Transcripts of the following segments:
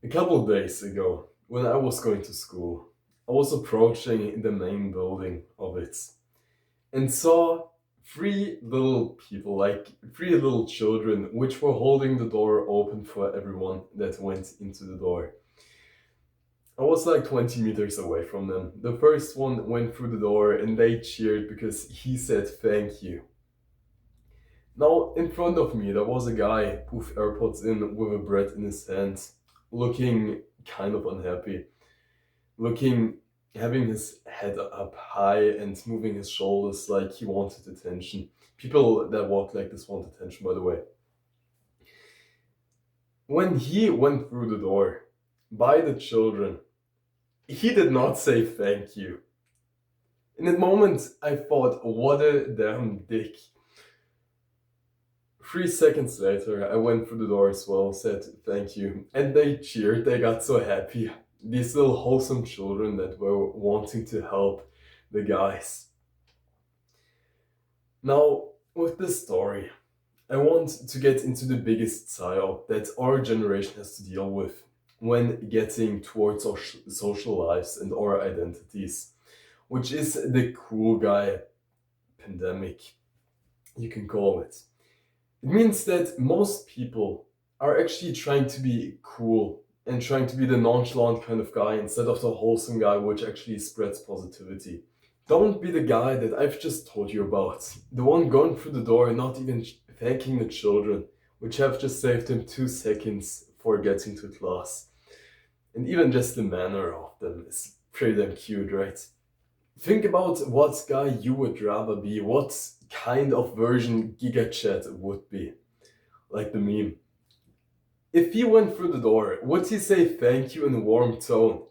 A couple of days ago, when I was going to school, I was approaching the main building of it and saw three little people, like three little children, which were holding the door open for everyone that went into the door. I was like 20 meters away from them. The first one went through the door and they cheered because he said thank you. Now, in front of me, there was a guy with AirPods in with a bread in his hand, looking kind of unhappy, looking, having his head up high and moving his shoulders like he wanted attention. People that walk like this want attention, by the way. When he went through the door by the children, he did not say thank you. In that moment, I thought, what a damn dick. 3 seconds later, I went through the door as well, said thank you, and they cheered, they got so happy. These little wholesome children that were wanting to help the guys. Now, with this story, I want to get into the biggest PSYOP that our generation has to deal with when getting towards our social lives and our identities, which is the cool guy pandemic, you can call it. It means that most people are actually trying to be cool and trying to be the nonchalant kind of guy instead of the wholesome guy which actually spreads positivity. Don't be the guy that I've just told you about. The one going through the door and not even thanking the children, which have just saved him 2 seconds for getting to class. And even just the manner of them is pretty damn cute, right? Think about what guy you would rather be, what kind of version GigaChat would be, like the meme. If he went through the door, would he say thank you in a warm tone?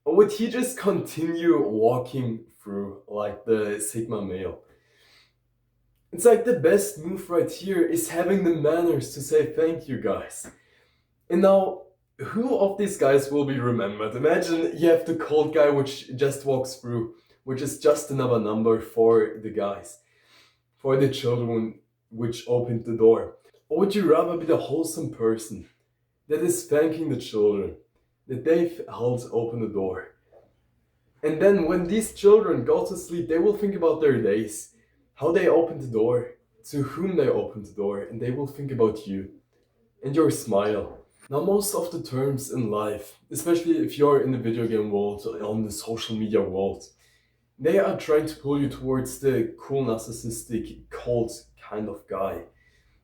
Or would he just continue walking through like the Sigma male? It's like the best move right here is having the manners to say thank you, guys. And now, who of these guys will be remembered? Imagine you have the cold guy which just walks through, which is just another number for the guys, for the children which opened the door. Or would you rather be the wholesome person that is thanking the children that they've helped open the door? And then when these children go to sleep, they will think about their days, how they opened the door, to whom they opened the door, and they will think about you and your smile. Now, most of the terms in life, especially if you're in the video game world or on the social media world, they are trying to pull you towards the cool, narcissistic, cold kind of guy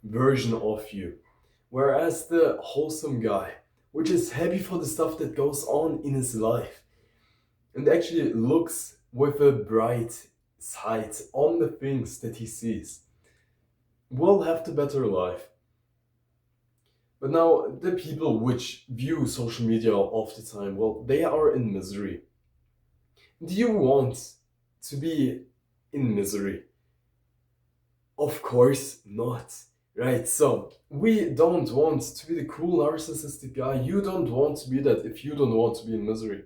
version of you. Whereas the wholesome guy, which is happy for the stuff that goes on in his life and actually looks with a bright side on the things that he sees, will have the better life. But now, the people which view social media all the time, well, they are in misery. Do you want to be in misery? Of course not, right? So, we don't want to be the cool narcissistic guy. You don't want to be that if you don't want to be in misery.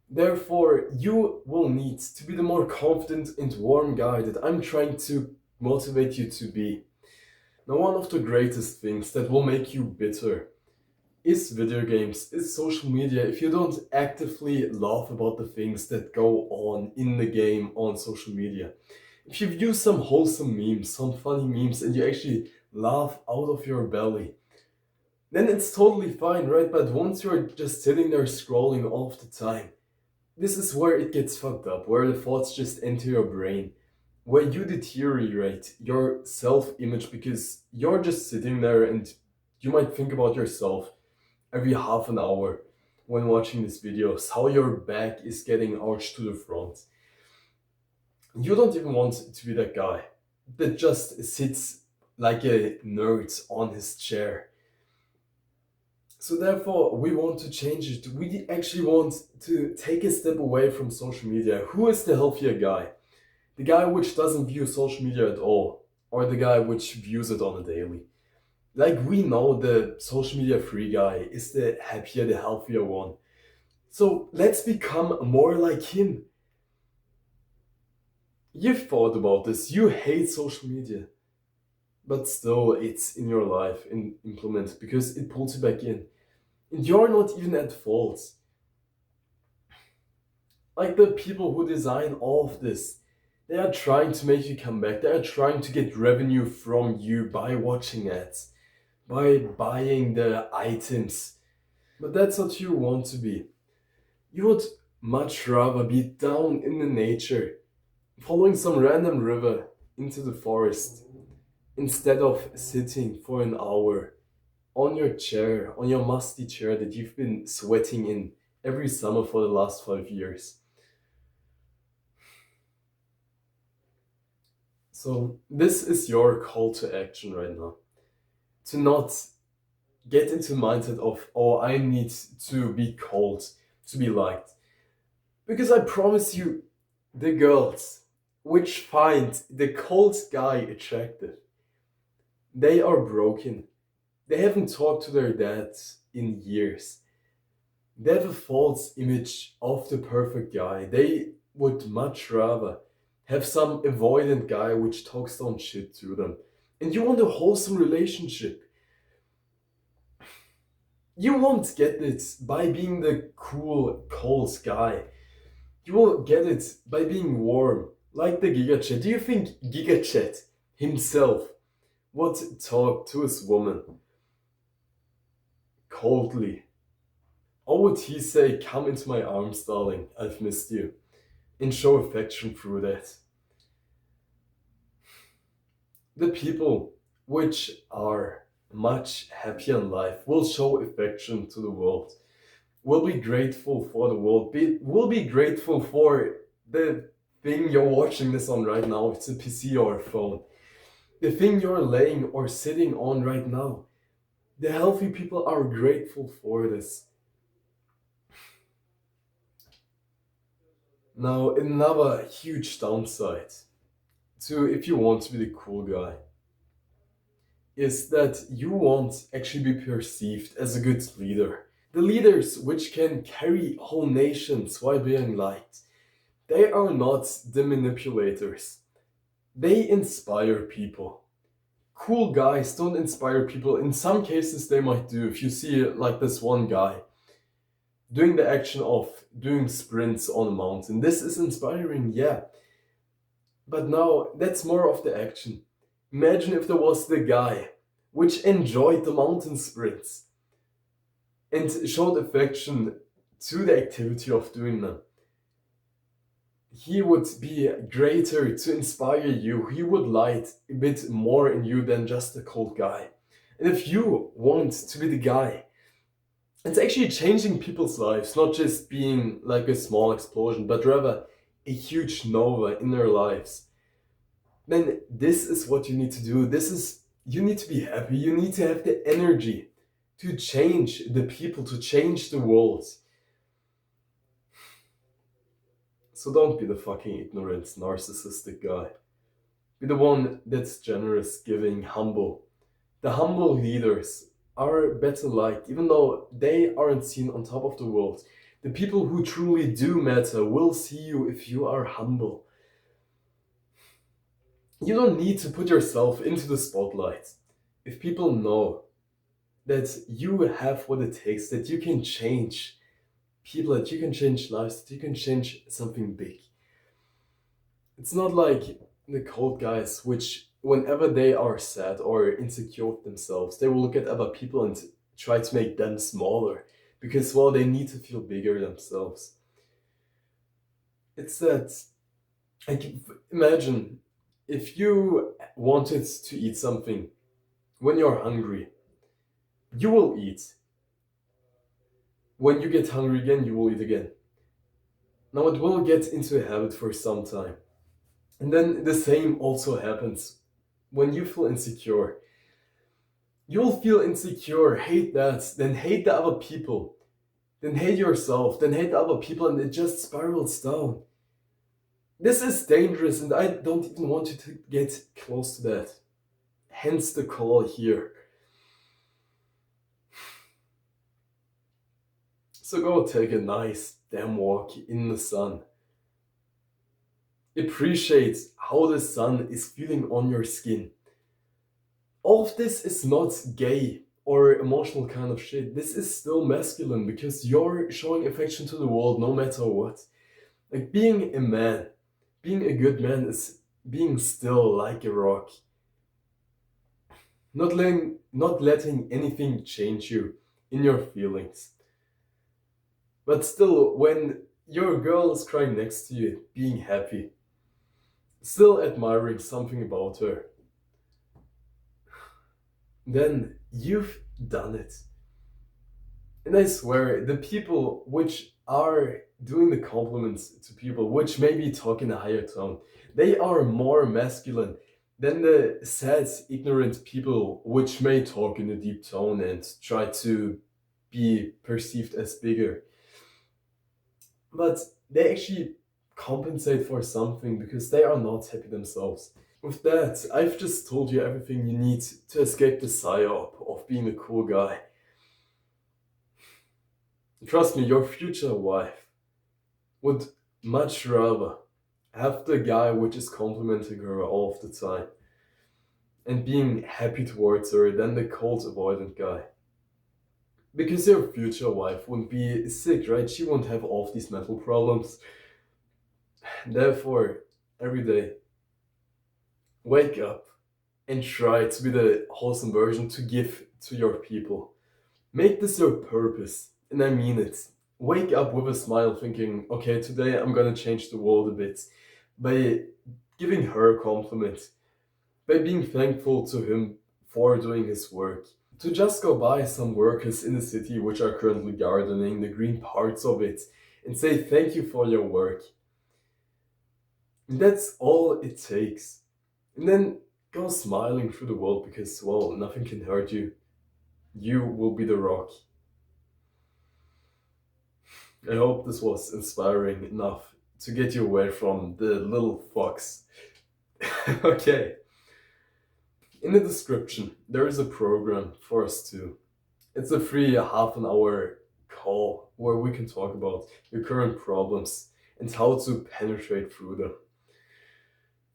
Therefore, you will need to be the more confident and warm guy that I'm trying to motivate you to be. Now, one of the greatest things that will make you bitter is video games, is social media, if you don't actively laugh about the things that go on in the game on social media. If you view some wholesome memes, some funny memes, and you actually laugh out of your belly, then it's totally fine, right? But once you're just sitting there scrolling all of the time, this is where it gets fucked up, where the thoughts just enter your brain, where you deteriorate your self-image because you're just sitting there and you might think about yourself every half an hour when watching these videos, how your back is getting arched to the front. You don't even want to be that guy that just sits like a nerd on his chair. So therefore, we want to change it. We actually want to take a step away from social media. Who is the healthier guy? The guy which doesn't view social media at all, or the guy which views it on a daily? Like, we know the social media free guy is the happier, the healthier one. So let's become more like him. You've thought about this. You hate social media, but still it's in your life and implemented because it pulls you back in. And you're not even at fault. Like the people who design all of this, they are trying to make you come back. They are trying to get revenue from you by watching ads, by buying the items. But that's what you want to be. You would much rather be down in the nature, following some random river into the forest, instead of sitting for an hour on your chair, on your musty chair that you've been sweating in every summer for the last 5 years. So, this is your call to action right now. To not get into the mindset of, oh, I need to be cold to be liked. Because I promise you, the girls which find the cold guy attractive, they are broken. They haven't talked to their dads in years. They have a false image of the perfect guy. They would much rather have some avoidant guy which talks down shit to them. And you want a wholesome relationship. You won't get it by being the cool, cold guy. You will get it by being warm, like the GigaChat. Do you think GigaChat himself would talk to his woman coldly? Or would he say, "Come into my arms, darling, I've missed you," and show affection through that? The people which are much happier in life will show affection to the world, will be grateful for the world, will be grateful for the thing you're watching this on right now. It's a PC or a phone. The thing you're laying or sitting on right now. The healthy people are grateful for this. Now, another huge downside to if you want to be the cool guy is that you won't actually be perceived as a good leader. The leaders which can carry whole nations while being liked, they are not the manipulators. They inspire people. Cool guys don't inspire people. In some cases, they might do. If you see like this one guy doing the action of doing sprints on a mountain, this is inspiring, yeah. But now that's more of the action. Imagine if there was the guy which enjoyed the mountain sprints and showed affection to the activity of doing them. He would be greater to inspire you. He would light a bit more in you than just a cold guy. And if you want to be the guy, it's actually changing people's lives, not just being like a small explosion, but rather a huge nova in their lives. Then this is what you need to do. You need to be happy. You need to have the energy to change the people, to change the world. So don't be the fucking ignorant, narcissistic guy. Be the one that's generous, giving, humble. The humble leaders are better liked, even though they aren't seen on top of the world. The people who truly do matter will see you if you are humble. You don't need to put yourself into the spotlight. If people know that you have what it takes, that you can change people, that you can change lives, that you can change something big. It's not like the cold guys, which whenever they are sad or insecure with themselves, they will look at other people and try to make them smaller because, well, they need to feel bigger themselves. It's that, like, imagine if you wanted to eat something when you're hungry, you will eat. When you get hungry again, you will eat again. Now it will get into a habit for some time. And then the same also happens when you feel insecure. You'll feel insecure, hate that, then hate the other people, then hate yourself, then hate the other people, and it just spirals down. This is dangerous, and I don't even want you to get close to that. Hence the call here. So go take a nice damn walk in the sun. Appreciate how the sun is feeling on your skin. All of this is not gay or emotional kind of shit, this is still masculine because you're showing affection to the world no matter what. Like being a man, being a good man is being still like a rock, not letting anything change you in your feelings. But still, when your girl is crying next to you, being happy, still admiring something about her, then you've done it. And I swear, the people which are doing the compliments to people, which maybe talk in a higher tone, they are more masculine than the sad, ignorant people which may talk in a deep tone and try to be perceived as bigger. But they actually compensate for something because they are not happy themselves. With that, I've just told you everything you need to escape the psyop of being a cool guy. Trust me, your future wife would much rather have the guy which is complimenting her all of the time and being happy towards her than the cold avoidant guy. Because your future wife wouldn't be sick, right? She won't have all of these mental problems. Therefore, every day, wake up and try to be the wholesome version to give to your people. Make this your purpose, and I mean it. Wake up with a smile thinking, okay, today I'm gonna change the world a bit by giving her a compliment, by being thankful to him for doing his work. To just go by some workers in the city which are currently gardening the green parts of it and say thank you for your work. And that's all it takes. And then go smiling through the world because, well, nothing can hurt you. You will be the rock. I hope this was inspiring enough to get you away from the little fox. Okay. In the description, there is a program for us too. It's a free half an hour call where we can talk about your current problems and how to penetrate through them.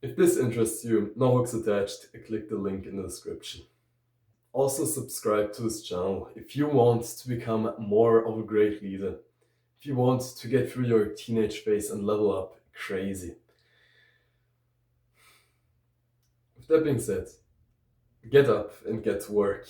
If this interests you, no hooks attached, click the link in the description. Also subscribe to this channel if you want to become more of a great leader. If you want to get through your teenage phase and level up crazy. With that being said, get up and get to work.